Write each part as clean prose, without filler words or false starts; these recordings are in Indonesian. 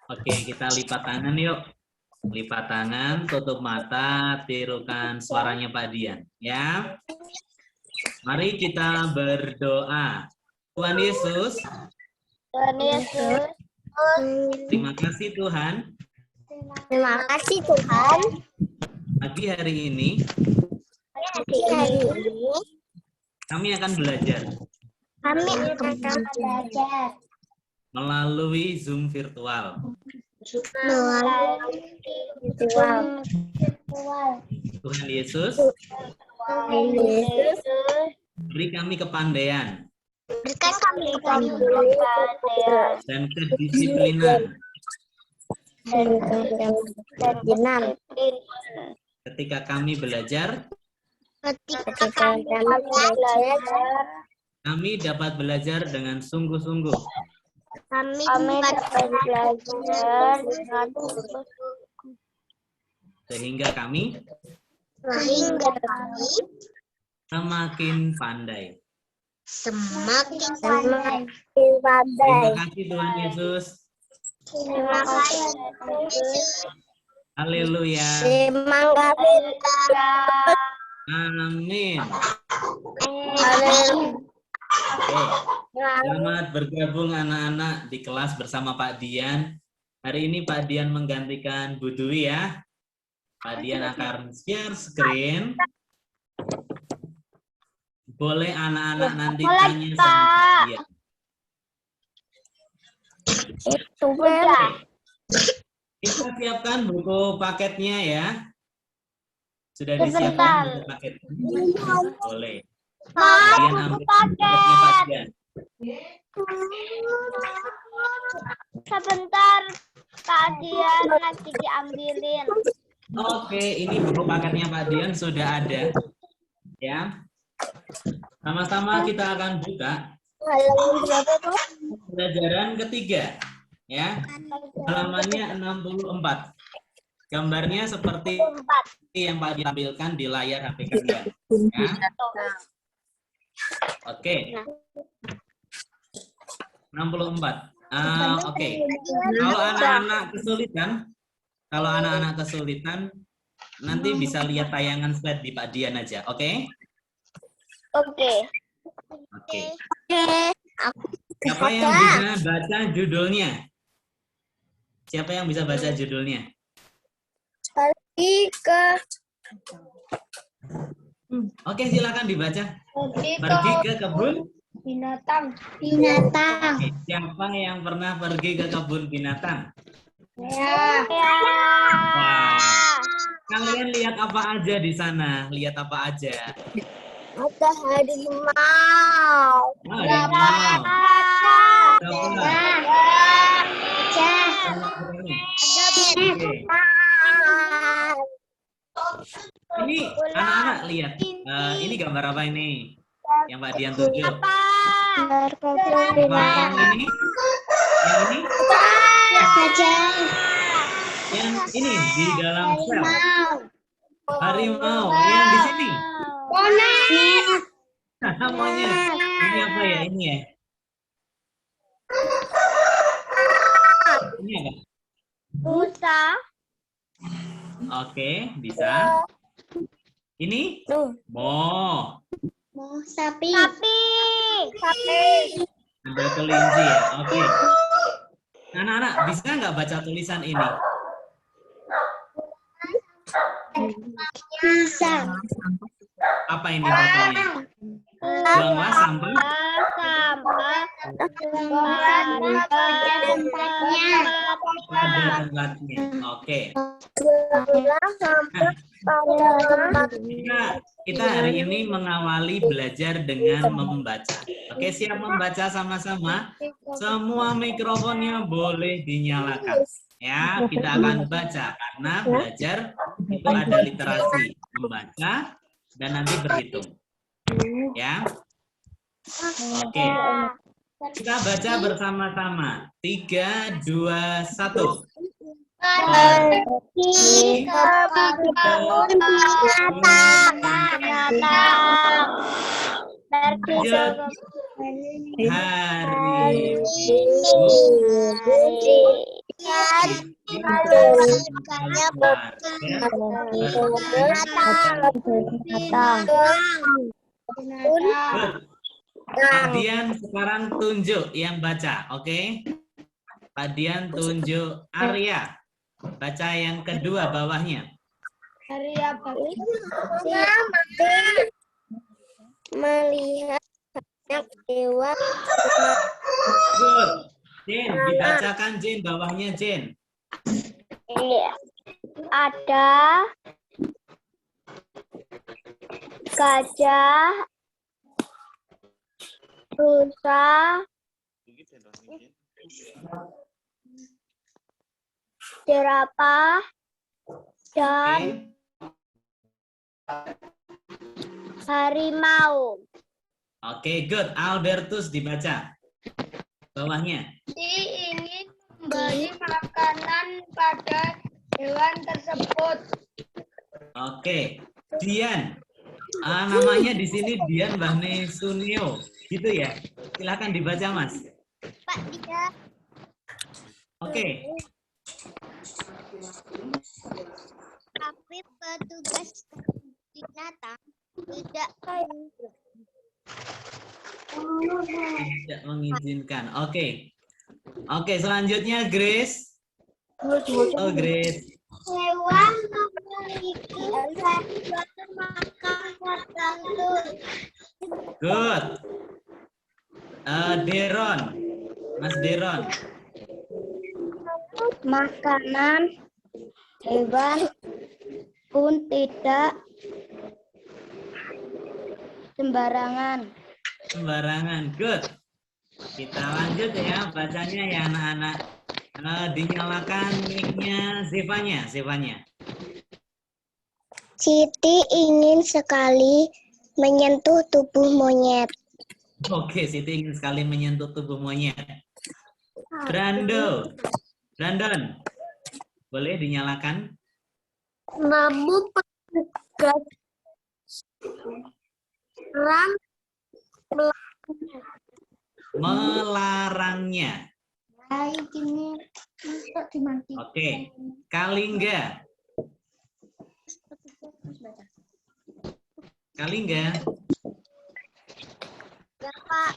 Oke, kita lipat tangan yuk. Lipat tangan, tutup mata, tirukan suaranya Pak Dian. Ya. Mari kita berdoa. Tuhan Yesus. Tuhan Yesus. Terima kasih Tuhan. Terima kasih Tuhan. Pagi hari ini. Kami akan belajar. Melalui Zoom virtual. Tuhan Yesus. Beri kami kepandaian. Berikan kami kepandaian Dan kedisiplinan. Ketika kami belajar. Kami dapat belajar dengan sungguh-sungguh. Kami dapat belajar dengan sungguh-sungguh. Sehingga kami semakin pandai. Semakin pandai. Terima kasih Tuhan Yesus. Terima kasih Yesus. Haleluya. Semangat. Amin. Haleluya. Oke. Selamat bergabung anak-anak di kelas bersama Pak Dian. Hari ini Pak Dian menggantikan Bu Dwi ya. Pak Dian akan share screen. Boleh anak-anak nanti tanya sama Pak Dian. Itu udah. Kita siapkan buku paketnya ya. Sudah disiapkan buku paketnya? Boleh. Kalian ambil paketnya Pak Dian. Sebentar, Kak Dian nanti diambilin. Oke, ini buku paketnya Pak Dian sudah ada. Ya. Sama-sama kita akan buka. Pelajaran ketiga. Ya. Halamannya 64. Gambarnya seperti yang Pak ditampilkan di layar HP kalian. Ya. Oke. 64. Oke. Kalau anak-anak kesulitan, nanti bisa lihat tayangan slide di Pak Dian aja. Oke? Oke. Siapa yang bisa baca judulnya? Siapa yang bisa baca judulnya? Oke, silakan dibaca. Pergi ke kebun binatang. Oke, siapa yang pernah pergi ke kebun binatang? Ya. Wah. Kalian lihat apa aja di sana? Lihat apa aja? Ada harimau. Harimau. Ini anak-anak lihat. Ini gambar apa ini? Yang Pak Dian tunjuk. Yang ini? Yang ini? Yang ini di dalam sel. Harimau. Yang di sini. Monyet. Ini apa ya? Ini ya. Ini apa? Busa. Oke, bisa. Ini? Mo. Sapi. Ada kelinci ya. Oke. Anak-anak bisa nggak baca tulisan ini? Bisa. Apa ini fotonya? Buanglah sampah. Pada tempatnya. Oke. Kita hari ini mengawali belajar dengan membaca. Oke, siap membaca sama-sama? Semua mikrofonnya boleh dinyalakan. Ya, kita akan baca karena belajar itu ada literasi, membaca dan nanti berhitung. Ya. Oke. Kita baca bersama-sama. 3, 2, 1. Pergi ke kebun binatang. Pergi ke Hari Pak Dian sekarang tunjuk yang baca, oke? Pak Dian tunjuk Arya. Baca yang kedua bawahnya. Arya melihat banyak hewan. Good. Jen, dibacakan Jen, bawahnya Jen. ada gajah, rusa, jerapah, dan harimau. Oke, good. Albertus dibaca. Bawahnya. Ingin memberi makanan pada hewan tersebut. Oke. Dian. Namanya di sini Dian Bahne Sunio. Gitu ya. Silakan dibaca, Mas. Pak Dia. Oke. Tapi petugas binatang tidak Tidak mengizinkan. Oke. Oke, selanjutnya Grace. Oh, Grace. hewan memiliki suatu makan tertentu. Good. Deron. Mas Deron. Makanan hewan pun tidak sembarangan. Sembarangan. Good. Kita lanjut ya bacanya ya anak-anak. Dinyalakan mic-nya Zevanya. Siti ingin sekali menyentuh tubuh monyet. Oke, Siti ingin sekali menyentuh tubuh monyet. Brandon, boleh dinyalakan? Namun petugas Melarangnya. Oke, Kalingga. Bapak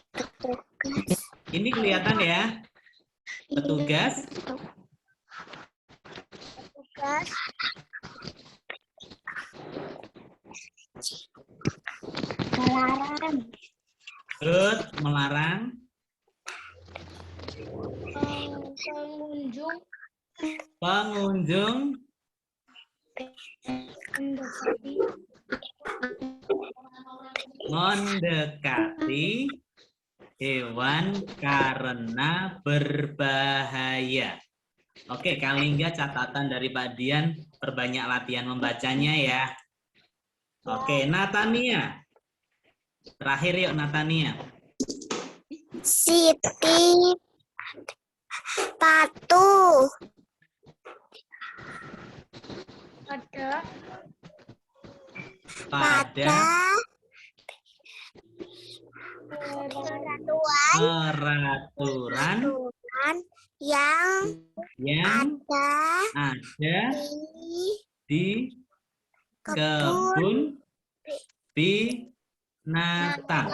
Ini kelihatan ya, petugas. melarang Good, melarang. Pengunjung mendekati hewan karena berbahaya. Oke, Kalingga catatan dari Pak Dian, perbanyak latihan membacanya ya. Oke, Natania. Terakhir yuk Natania. Siti patuh Pada peraturan yang ada di kebun binatang.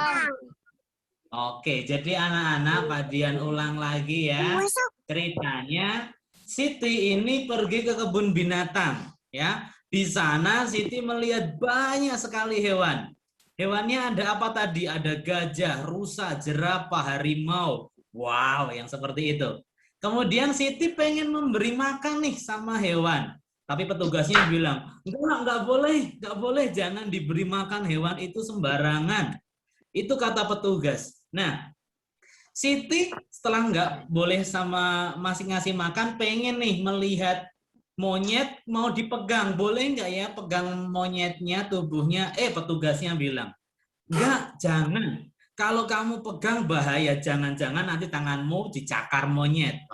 Oke, jadi anak-anak Pak Dian ulang lagi ya. Ceritanya Siti ini pergi ke kebun binatang ya. Di sana Siti melihat banyak sekali hewan. Hewannya ada apa tadi? Ada gajah, rusa, jerapah, harimau. Wow, yang seperti itu. Kemudian Siti pengen memberi makan nih sama hewan. Tapi petugasnya bilang, enggak boleh, jangan diberi makan hewan itu sembarangan. Itu kata petugas. Nah, Siti setelah nggak boleh sama masing-masing makan, pengen nih melihat monyet mau dipegang. Boleh nggak ya pegang monyetnya, tubuhnya? Petugasnya bilang, enggak, jangan. Kalau kamu pegang bahaya, jangan-jangan nanti tanganmu dicakar monyet.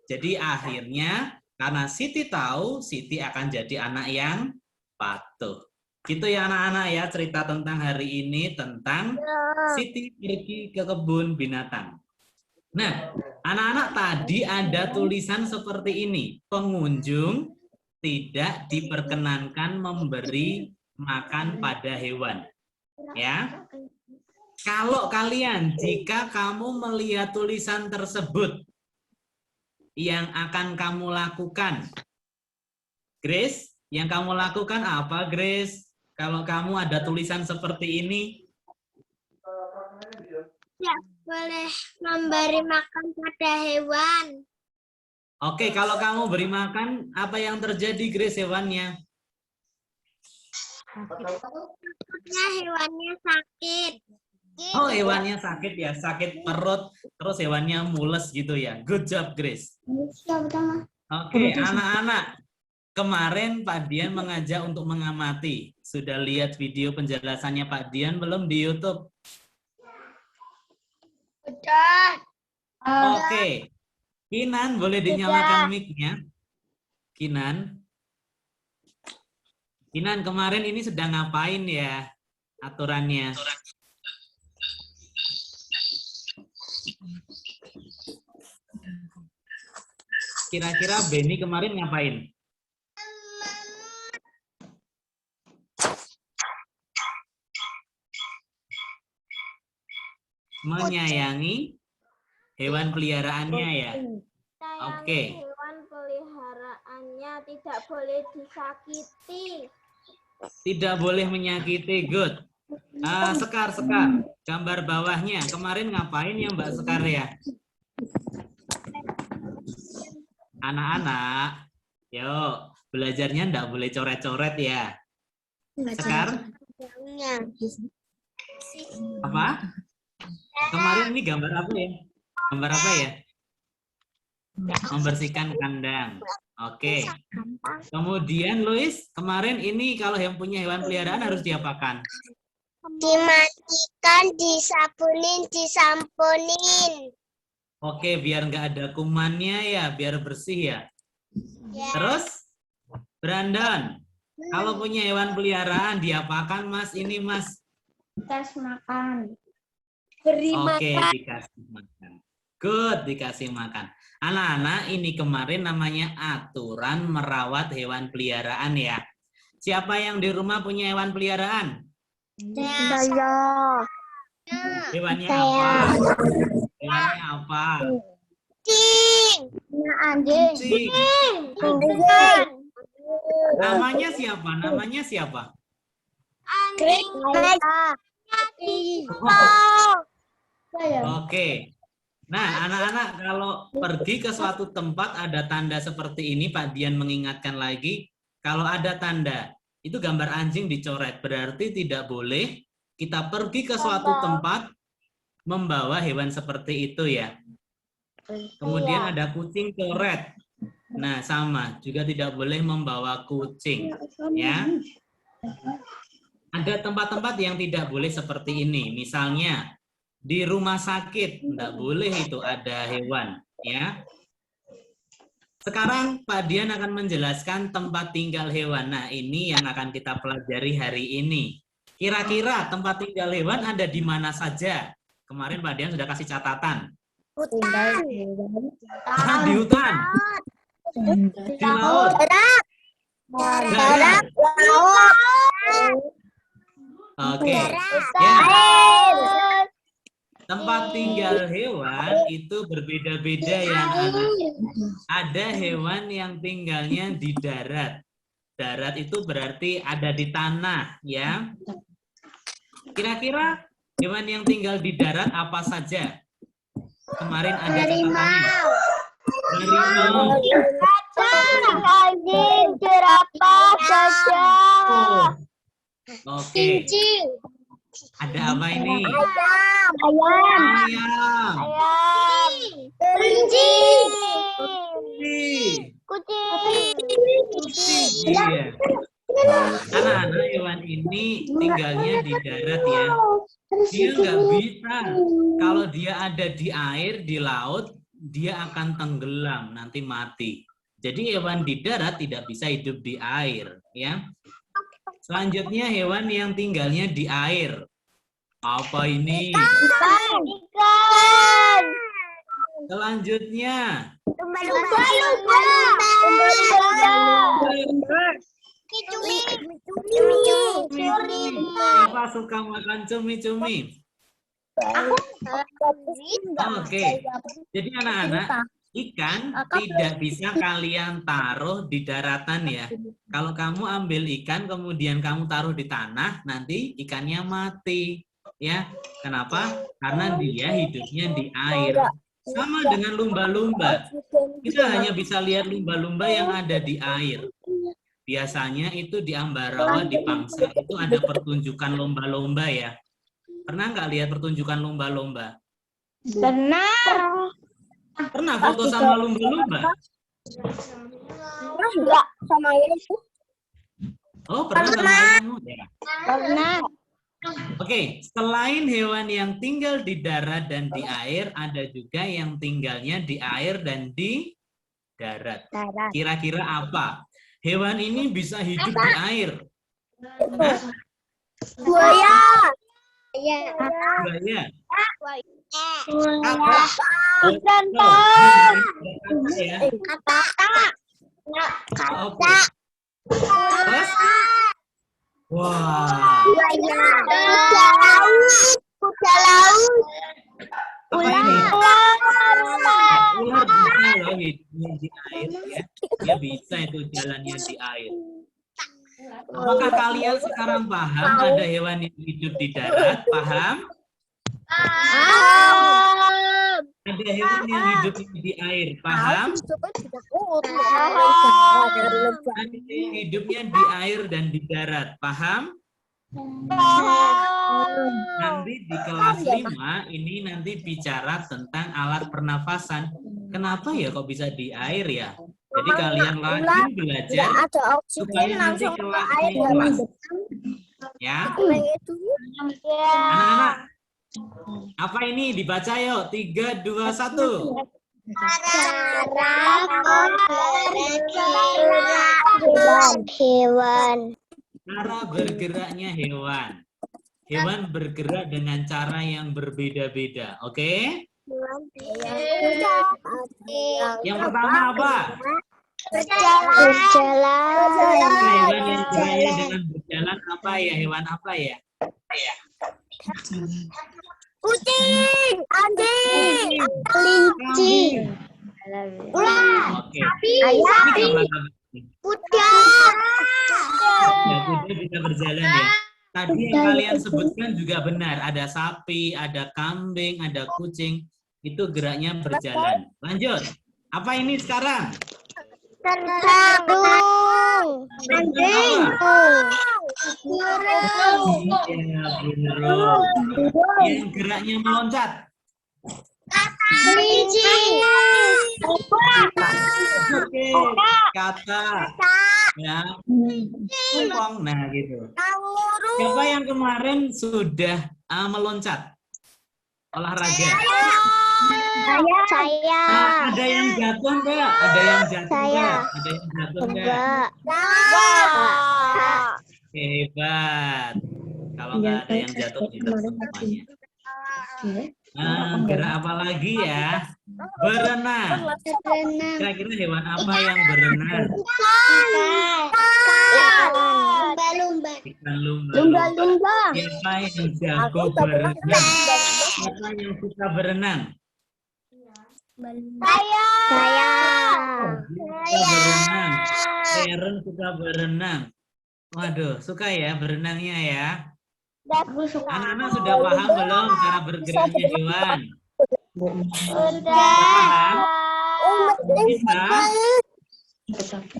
Jadi akhirnya karena Siti tahu, Siti akan jadi anak yang patuh. Gitu ya anak-anak ya, cerita tentang hari ini tentang Siti pergi ke kebun binatang. Nah, anak-anak tadi ada tulisan seperti ini. Pengunjung tidak diperkenankan memberi makan pada hewan. Ya. Kalau kalian, jika kamu melihat tulisan tersebut, yang akan kamu lakukan? Grace, yang kamu lakukan apa, Grace? Kalau kamu ada tulisan seperti ini? Tidak boleh memberi makan pada hewan. Oke, kalau kamu beri makan, apa yang terjadi, Grace, hewannya? Takutnya hewannya sakit. Oh, hewannya sakit ya, sakit perut, terus hewannya mules gitu ya. Good job, Grace. Oke, anak-anak. Kemarin Pak Dian mengajak untuk mengamati. Sudah lihat video penjelasannya Pak Dian belum di YouTube? Udah. Oke. Kinan, boleh dinyalakan mic-nya? Kinan. Kinan, kemarin ini sedang ngapain ya aturannya? Kira-kira Benny kemarin ngapain? Menyayangi hewan peliharaannya ya. Oke. Hewan peliharaannya tidak boleh disakiti. Tidak boleh menyakiti. Good. Sekar. Gambar bawahnya. Kemarin ngapain ya Mbak Sekar ya? Anak-anak, yuk belajarnya enggak boleh coret-coret ya. Sekar? Apa? Kemarin ini gambar apa ya? Gambar apa ya? Membersihkan kandang. Oke. Kemudian Luis, kemarin ini kalau yang punya hewan peliharaan harus diapakan? Dimandikan, disabunin, disamponin. Oke, biar nggak ada kumannya ya, biar bersih ya. Terus, Brandon, kalau punya hewan peliharaan diapakan Mas? Ini Mas. Kasih makan. Beri Oke, makan. dikasih makan. Good, dikasih makan. Anak-anak, ini kemarin namanya aturan merawat hewan peliharaan ya. Siapa yang di rumah punya hewan peliharaan? Saya. Hewannya Saya. apa? Hewannya apa? Kucing. Anjing. Kucing. Anjing. Namanya siapa? Namanya siapa? Anjing. Oke. Nah, anak-anak kalau pergi ke suatu tempat ada tanda seperti ini, Pak Dian mengingatkan lagi, kalau ada tanda, itu gambar anjing dicoret, berarti tidak boleh kita pergi ke suatu tempat membawa hewan seperti itu ya. Kemudian ada kucing coret. Nah, sama, juga tidak boleh membawa kucing, ya. Ada tempat-tempat yang tidak boleh seperti ini, misalnya di rumah sakit, tidak boleh itu ada hewan, ya. Sekarang Pak Dian akan menjelaskan tempat tinggal hewan. Nah, ini yang akan kita pelajari hari ini. Kira-kira tempat tinggal hewan ada di mana saja? Kemarin Pak Dian sudah kasih catatan. Hutan. Di hutan. Di laut. Darat. Laut. Oke. Ya. Tempat tinggal hewan itu berbeda-beda ya anak. Ada hewan yang tinggalnya di darat. Darat itu berarti ada di tanah ya. Kira-kira hewan yang tinggal di darat apa saja? Kemarin ada catatannya. Harimau. Anjing, jerapah, gajah. Oke. Ada apa ini? Ayam. Ayam. Ayam. Kelinci. Kucing. Kucing. Iya. Anak-anak hewan ini tinggalnya di darat ya. Dia nggak bisa. Kalau dia ada di air, di laut, dia akan tenggelam, nanti mati. Jadi hewan di darat tidak bisa hidup di air, ya. Selanjutnya hewan yang tinggalnya di air. Apa ini? Ikan. Selanjutnya. Siapa suka makan cumi-cumi? Oke. Jadi anak-anak, ikan tidak bisa kalian taruh di daratan ya. Kalau kamu ambil ikan kemudian kamu taruh di tanah, nanti ikannya mati. Ya, kenapa? Karena dia hidupnya di air. Sama dengan lumba-lumba. Kita hanya bisa lihat lumba-lumba yang ada di air. Biasanya itu di Ambarawa, di Pangsa, itu ada pertunjukan lomba-lomba ya. Pernah nggak lihat pertunjukan lomba-lomba? Pernah foto sama lumba-lumba? Enggak sama itu. Oh, pernah sama ayahmu? Ya. Pernah. Oke, selain hewan yang tinggal di darat dan di air, ada juga yang tinggalnya di air dan di darat. Kira-kira apa? Hewan ini bisa hidup di air. Hah? Buaya. Buaya. Buaya. Ikan Ya. Kata. Oke. Terus? Wah. Kuda laut. Apa ini? Ular bisa loh hidupnya di air ya. Dia bisa itu jalannya di air. Apakah kalian sekarang paham ada hewan yang hidup di darat? Paham? Ada hewan yang hidup di air. Paham? Ada yang hidupnya di air dan di darat. Paham? Nanti di kelas 5 ini nanti bicara tentang alat pernafasan. Kenapa ya kok bisa di air ya? Jadi kalian rajin belajar supaya nanti kelas. Ya. Anak-anak, apa ini? Dibaca yuk. 3, 2, 1. Hewan. Cara bergeraknya hewan. Hewan bergerak dengan cara yang berbeda-beda. Oke? Yang pertama apa? Berjalan. Hewan yang geraknya dengan berjalan apa ya? Hewan apa ya? Kucing, anjing, kelinci, ular, Oke. ayam, Ini kuda. ya, kuda bisa berjalan ya. Tadi yang kalian sebutkan juga benar. Ada sapi, ada kambing, ada kucing. Itu geraknya berjalan. Lanjut. Apa ini sekarang? Burung, anjing, burung, Ya, burung. Yang geraknya meloncat. kelinci, Oke. Kata. Ya. Kumpong. Nah, gitu. kanguru. Siapa yang kemarin sudah meloncat? Olahraga. Saya. Nah, ada yang jatuh enggak? Ada yang jatuh Saya. enggak? Ada yang jatuh enggak? Enggak. Hebat. Kalau nggak ada yang jatuh kita semuanya. Nah, gerak apa lagi ya? Berenang. Kira-kira hewan apa yang berenang? Lumba-lumba. Ikan lumba. Lumba-lumba. Siapa yang jago berenang? Siapa yang suka berenang? Saya. Suka berenang. Karen suka berenang. Waduh, suka ya berenangnya ya. Anak-anak sudah paham belum cara bergeraknya hewan? Sudah. Paham? Bisa?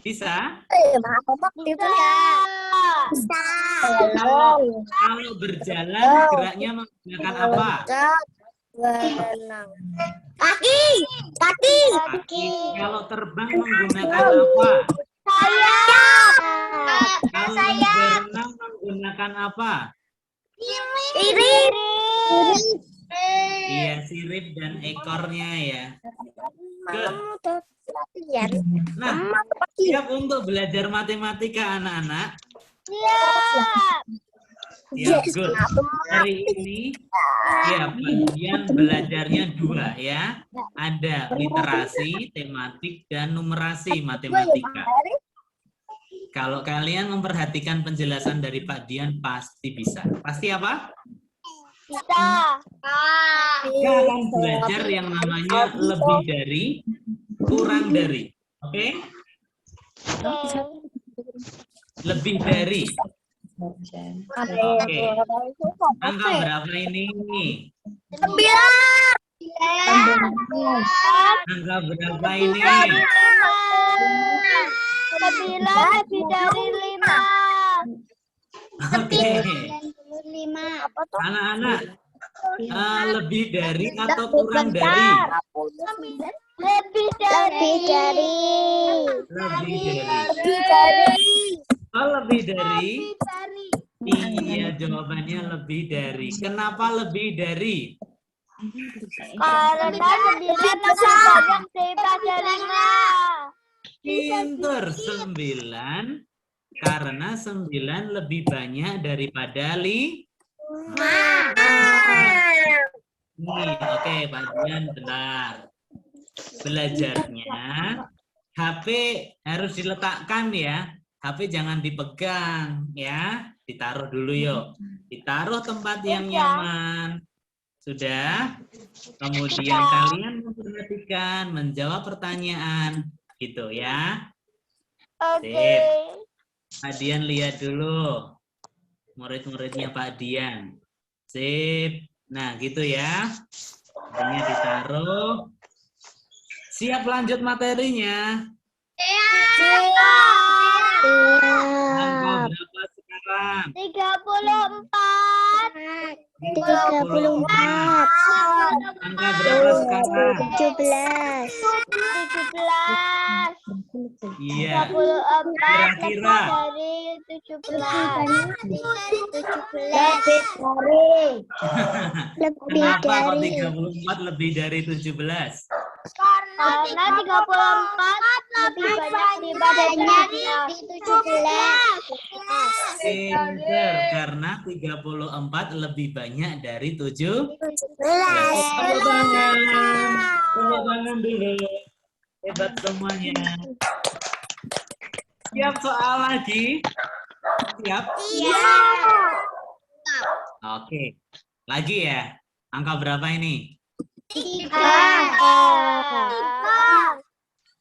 Bisa? Kalau berjalan geraknya menggunakan apa? Kaki. Kaki. Kalau terbang menggunakan apa? Kalau berenang menggunakan apa? Sirip. Iya, sirip dan ekornya ya. Good. Nah, siap untuk belajar matematika anak-anak? Siap. Ya, good. Hari ini ya bagian belajarnya dua ya. Ada literasi, tematik, dan numerasi matematika. Kalau kalian memperhatikan penjelasan dari Pak Dian pasti bisa. Pasti apa? Bisa. Kita akan belajar yang namanya lebih dari, kurang dari. Oke? Lebih dari. Oke. Angka berapa ini? Angka berapa ini? 9 lebih dari 5. Oke. Anak-anak, lebih dari atau kurang dari? Lebih dari. Lebih dari. Oh, lebih dari? Iya, jawabannya lebih dari. Kenapa lebih dari? Karena 9 lebih banyak daripada 5. Pinter, 9. Karena 9 lebih banyak daripada 5. Nih, oke, Pak Dian, benar. Belajarnya, HP harus diletakkan ya. HP jangan dipegang ya. Ditaruh dulu yuk. Ditaruh tempat yang nyaman. Sudah? Kemudian kalian memperhatikan, menjawab pertanyaan. Gitu ya. Oke. Pak Dian lihat dulu. Murid-muridnya Pak Dian. Sip. Nah, gitu ya. Ini ditaruh. Siap lanjut materinya? Angka berapa sekarang? 34. 34. Angka berapa sekarang? 17. 17. Iya. 34 Kira-kira. dari 17. Kenapa kok 34 lebih dari 17? Karena 34 lebih banyak daripada 17. Pinter, karena 34 lebih banyak dari 17. Tepuk tangan dulu. Hebat semuanya. Siap soal lagi? Siap? Oke. Lagi ya. Angka berapa ini? 3.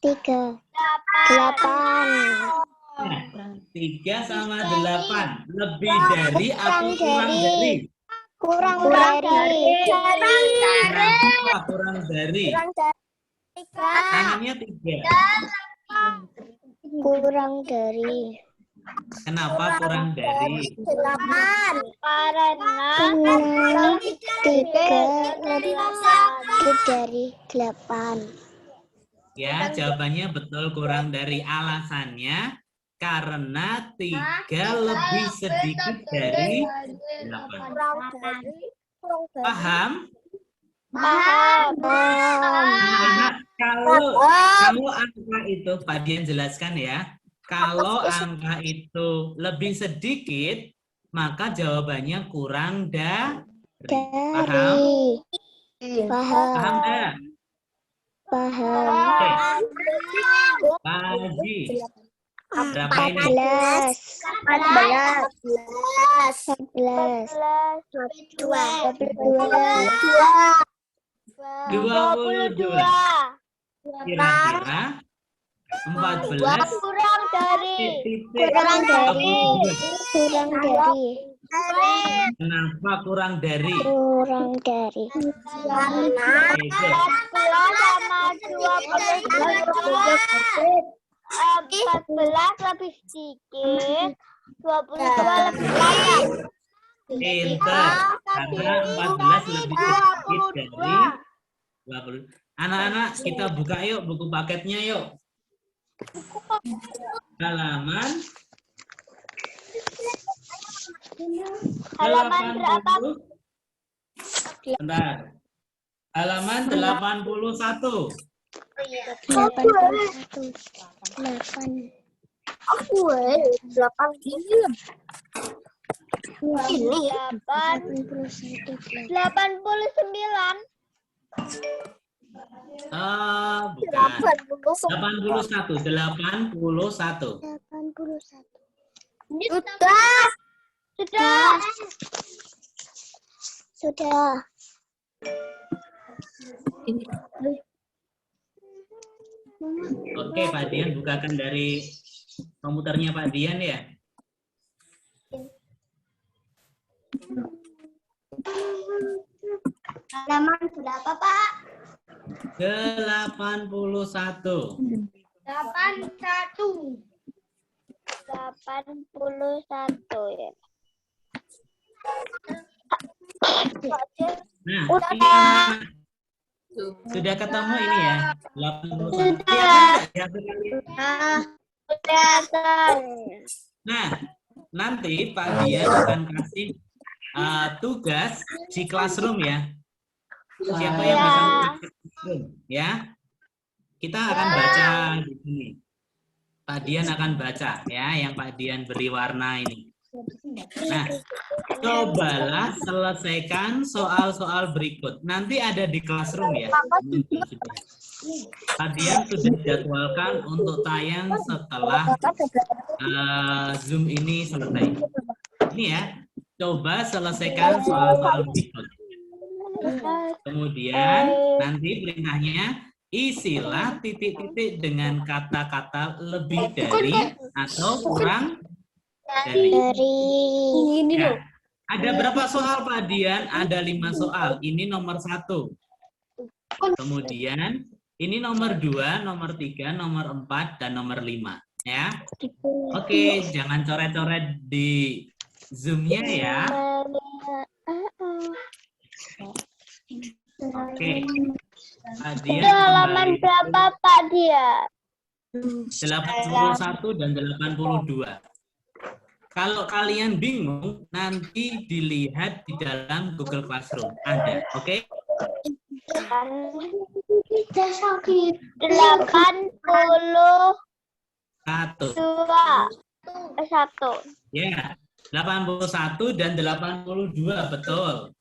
8. 3 sama 8. Lebih dari atau kurang dari? Kurang dari. Kenapa kurang dari? Tangannya 3. Kurang dari. Kenapa kurang dari? Karena 3 lebih dari 8. Ya, jawabannya betul kurang dari. Alasannya karena 3 lebih sedikit dari 8. Paham? Nah, kalau angka itu, Pak Dian jelaskan ya. Kalau angka itu lebih sedikit, maka jawabannya kurang dari. Paham? Paham enggak? Paham. Oke. Pak Haji. Berapa ini? 22. Kira-kira 14 kurang dari. Kenapa kurang dari? Kurang dari. Karena 14 sama 14 lebih sedikit, 22 lebih banyak. Pinter. Karena 14 lebih sedikit dari 20. Anak-anak, kita buka yuk buku paketnya yuk. Halaman berapa? Bentar. Halaman 81. 81. 8. Aku 8 ini. Ini 89. Bukan. 81. 81. Sudah. Oke, Pak Dian bukakan dari komputernya Pak Dian ya. Halaman sudah apa, Pak? 81. 81. 81 ya. Nah, Udah. ini anak-anak sudah ketemu ini ya. 81. Ya, Kelihatan. nah, nanti Pak Dian akan kasih tugas di classroom ya. Siapa yang bisa classroom ya? Kita akan baca di sini. Pak Dian akan baca ya, yang Pak Dian beri warna ini. Nah, cobalah selesaikan soal-soal berikut. Nanti ada di classroom ya. Pak Dian sudah jadwalkan untuk tayang setelah Zoom ini selesai. Ini ya, coba selesaikan soal-soal berikut. Kemudian nanti perintahnya isilah titik-titik dengan kata-kata lebih dari atau kurang dari. Ya. Ada berapa soal Pak Dian? Ada 5 soal. Ini nomor 1. Kemudian ini nomor 2, nomor 3, nomor 4, dan nomor 5. Ya. Oke, jangan coret-coret di Zoom-nya ya. Oke. Pak Dian Halaman kembali. berapa Pak dia? 81 dan 82. Kalau kalian bingung, nanti dilihat di dalam Google Classroom. Ada, oke? 82. 1. 1. Ya, 81 dan 82, betul.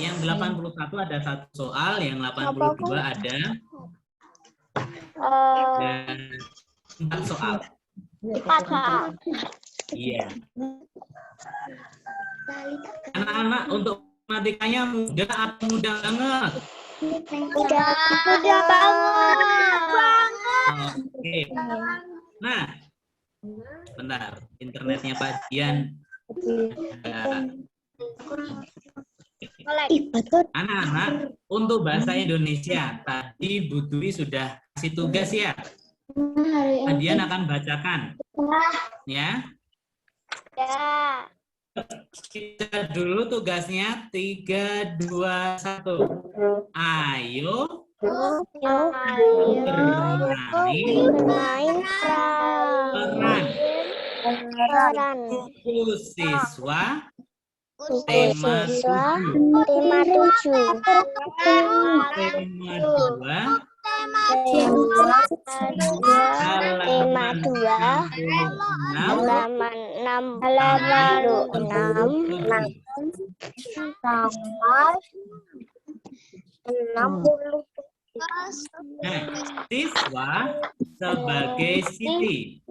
Yang 81 ada 1 soal, yang 82 ada 4 soal. 4 soal. Iya. Anak-anak untuk matematikanya mudah atau mudah banget? Mudah banget. Oke. Nah, bentar. Internetnya Pak Dian. Anak-anak, untuk bahasa Indonesia, tadi Bu Dwi sudah kasih tugas ya. Pak Dian akan bacakan. Ya. Ya. Kita dulu tugasnya 3, 2, 1. Ayo Bermain peran. Buku siswa tema 7. Tema 7. Tema 2. Tema 2. Halaman 60. Nah, siswa sebagai Siti.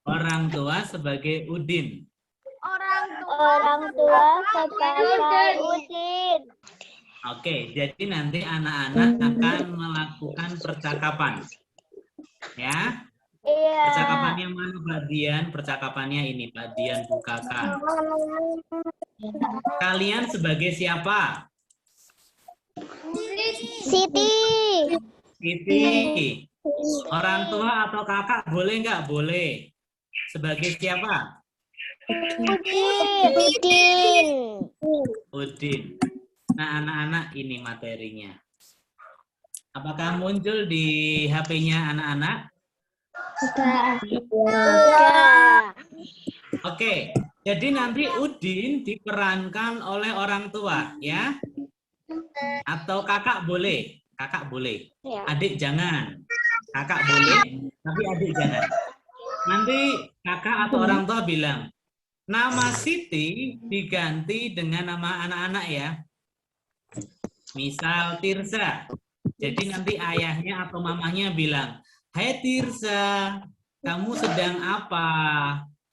Orang tua sebagai Udin. Orang tua sebagai Udin. Oke, jadi nanti anak-anak akan melakukan percakapan. Ya. Iya. Percakapannya mana Pak Dian? Percakapannya ini Pak Dian bukakan. Kalian sebagai siapa? Siti. Siti. Orang tua atau kakak boleh nggak? Boleh. Sebagai siapa? Udin. Udin. Nah, anak-anak ini materinya. Apakah muncul di HP-nya anak-anak? Oke. Jadi nanti Udin diperankan oleh orang tua, ya? Atau kakak boleh. Kakak boleh. Ya. Adik jangan. Kakak boleh, tapi adik jangan. Nanti kakak atau orang tua bilang, nama Siti diganti dengan nama anak-anak ya. Misal Tirza. Jadi nanti ayahnya atau mamahnya bilang, "Hai Tirza, kamu sedang apa?"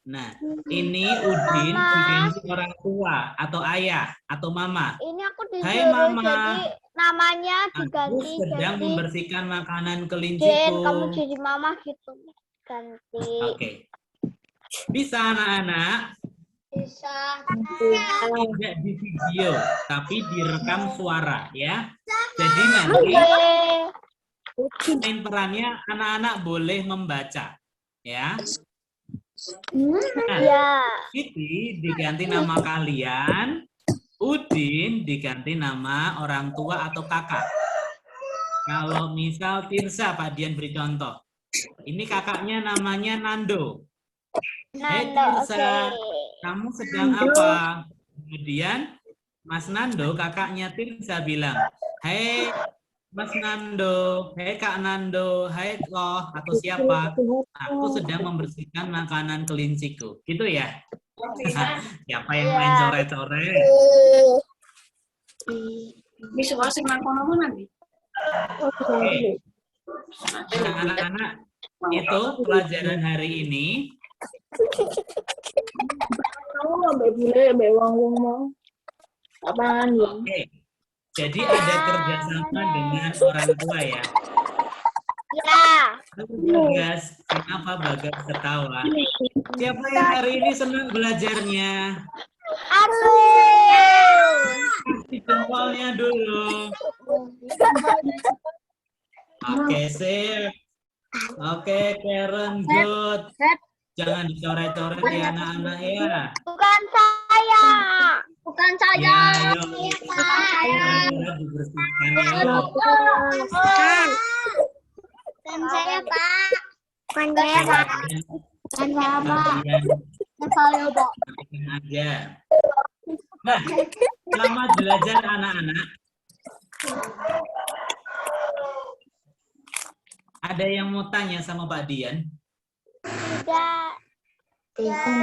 Nah, ini Udin diganti orang tua atau ayah atau mama. Ini aku Hai disuruh mama, jadi namanya aku diganti sedang jadi membersihkan makanan Den, kelinciku. kamu jadi mama gitu. Ganti. Oke. Bisa anak-anak? Bisa. Tidak di video, tapi direkam suara ya. Jadi nanti main perannya anak-anak boleh membaca ya. Nah, Ya. Siti diganti nama kalian, Udin diganti nama orang tua atau kakak. Kalau misal Tirza, Pak Dian beri contoh. Ini kakaknya namanya Nando. Hai Nando, Tirza, oke. kamu sedang apa? Kemudian Mas Nando, kakaknya Tirza bilang, "Hai Mas Nando, hai Kak Nando, hai Loh, atau siapa? Aku sedang membersihkan makanan kelinciku." Gitu ya? Siapa yang main coret-coret? Bisa masuk kono nanti. Oke. Nah, anak-anak, itu pelajaran hari ini. Oke. Jadi ada kerjasama dengan orang tua ya. Ya. Bagas, kenapa Bagas ketawa? Siapa yang hari ini senang belajarnya? Aku. Kasih jempolnya dulu. Oke, sip. Oke, Karen, good. Jangan dicoret-coret ya anak-anak ya. Bukan saya. Bukan Ya, ayo. Dibersihkan ya. Bukan saya, Pak. Bukan Oke, saya, Pak. kalian Saya, Pak. perhatikan aja. Nah, selamat belajar anak-anak. Ada yang mau tanya sama Pak Dian? Tidak.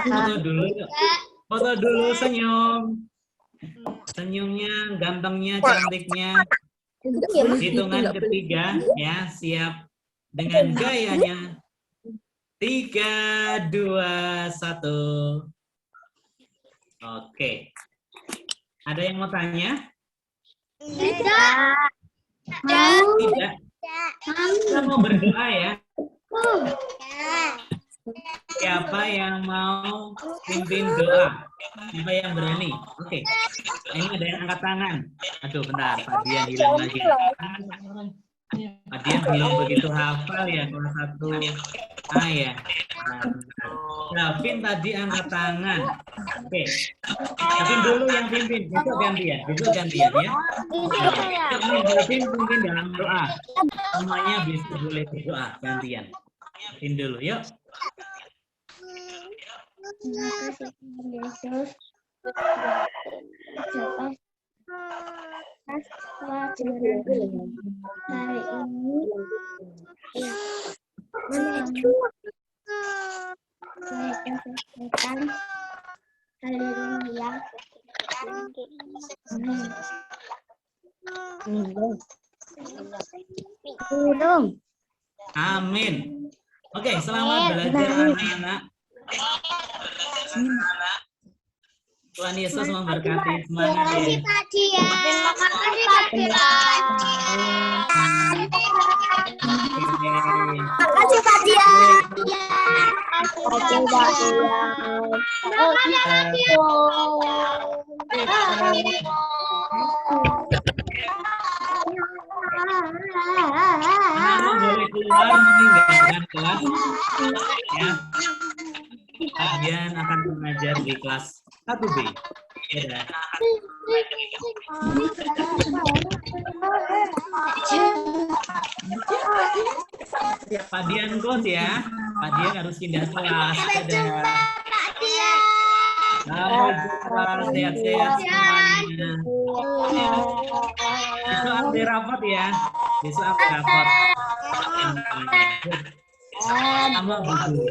Foto dulu yuk. Foto dulu, senyum. Senyumnya, gantengnya, cantiknya. Hitungan ketiga ya, siap dengan gayanya. 3, 2, 1. Oke. Ada yang mau tanya? Tidak. Tidak. Kita mau berdoa ya. Siapa yang mau pimpin doa? Siapa yang berani? Oke. Ini ada yang angkat tangan. Aduh, bentar. Pak Dian hilang lagi. Pak Dian belum begitu hafal ya kelas 1 A ya. Davin tadi angkat tangan. Oke. Davin dulu yang pimpin. Besok gantian. Besok gantian ya. Davin pimpin dalam doa. Semuanya bisa boleh berdoa gantian. Davin dulu yuk. Terima kasih Yesus. Atas pelajaran hari ini kesehatan haleluya. Amin. Oke, selamat belajar anak-anak. Tuhan Yesus memberkati semangat ya. Terima kasih, Pak Dian. Terima kasih, Pak Dian. Terima kasih, Pak Anak-anak boleh keluar meninggalkan kelas ya. Kalian akan mengajar di kelas 1B. Dadah. Pak Dian kos ya. Pak Dian harus pindah kelas. Dadah. Selamat jumpa, sehat-sehat semuanya. Besok ambil rapat ya. Besok aku rapor. Tambah buku.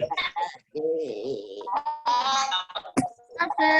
Oke.